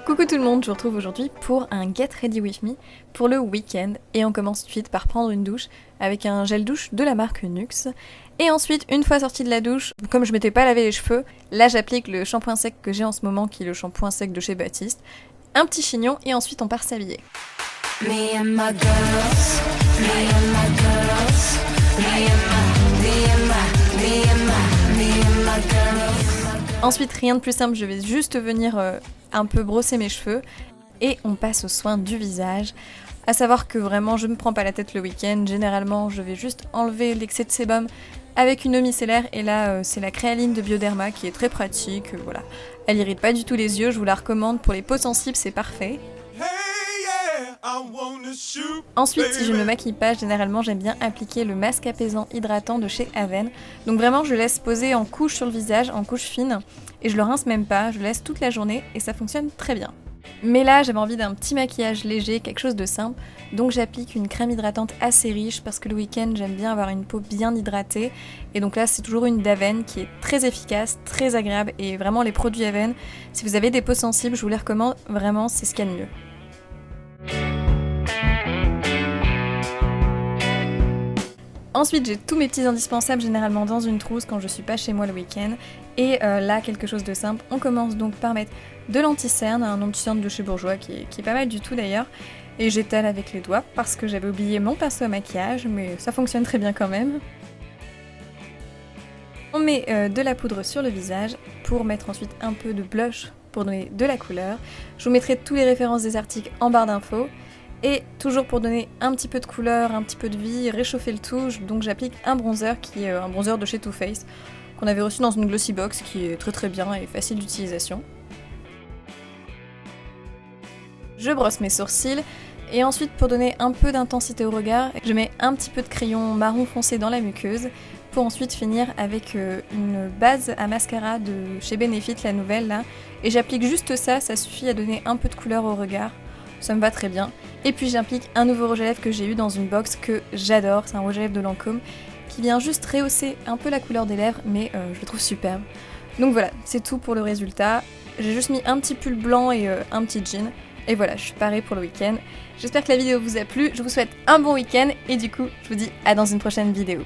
Coucou tout le monde, je vous retrouve aujourd'hui pour un Get Ready With Me pour le week-end et on commence tout de suite par prendre une douche avec un gel douche de la marque Nuxe et ensuite une fois sortie de la douche, comme je m'étais pas lavé les cheveux, là j'applique le shampoing sec que j'ai en ce moment qui est le shampoing sec de chez Baptiste, un petit chignon et ensuite on part s'habiller. Ensuite rien de plus simple, je vais juste venir un peu brosser mes cheveux et on passe aux soins du visage. À savoir que vraiment je me prends pas la tête le week-end, généralement je vais juste enlever l'excès de sébum avec une eau micellaire et là c'est la créaline de Bioderma qui est très pratique, voilà. Elle irrite pas du tout les yeux, je vous la recommande, pour les peaux sensibles c'est parfait. Ensuite, si je ne me maquille pas, généralement j'aime bien appliquer le masque apaisant hydratant de chez Aven. Donc vraiment je laisse poser en couche sur le visage, en couche fine, et je le rince même pas, je le laisse toute la journée et ça fonctionne très bien. Mais là j'avais envie d'un petit maquillage léger, quelque chose de simple, donc j'applique une crème hydratante assez riche parce que le week-end j'aime bien avoir une peau bien hydratée. Et donc là c'est toujours une d'Aven qui est très efficace, très agréable et vraiment les produits Aven, si vous avez des peaux sensibles je vous les recommande, vraiment c'est ce qu'il y a de mieux. Ensuite, j'ai tous mes petits indispensables généralement dans une trousse quand je suis pas chez moi le week-end. Et là, quelque chose de simple. On commence donc par mettre de l'anti-cerne, un anti-cerne de chez Bourjois qui est pas mal du tout d'ailleurs. Et j'étale avec les doigts parce que j'avais oublié mon pinceau à maquillage, mais ça fonctionne très bien quand même. On met de la poudre sur le visage pour mettre ensuite un peu de blush pour donner de la couleur. Je vous mettrai toutes les références des articles en barre d'infos. Et toujours pour donner un petit peu de couleur, un petit peu de vie, réchauffer le tout, donc j'applique un bronzer qui est un bronzer de chez Too Faced qu'on avait reçu dans une glossy box qui est très bien et facile d'utilisation. Je brosse mes sourcils et ensuite pour donner un peu d'intensité au regard, je mets un petit peu de crayon marron foncé dans la muqueuse pour ensuite finir avec une base à mascara de chez Benefit, la nouvelle là, et j'applique juste ça, ça suffit à donner un peu de couleur au regard. Ça me va très bien. Et puis j'applique un nouveau rouge à lèvres que j'ai eu dans une box que j'adore, c'est un rouge à lèvres de Lancôme qui vient juste rehausser un peu la couleur des lèvres mais je le trouve superbe. Donc voilà, c'est tout pour le résultat. J'ai juste mis un petit pull blanc et un petit jean et voilà, je suis parée pour le week-end. J'espère que la vidéo vous a plu, je vous souhaite un bon week-end et du coup je vous dis à dans une prochaine vidéo.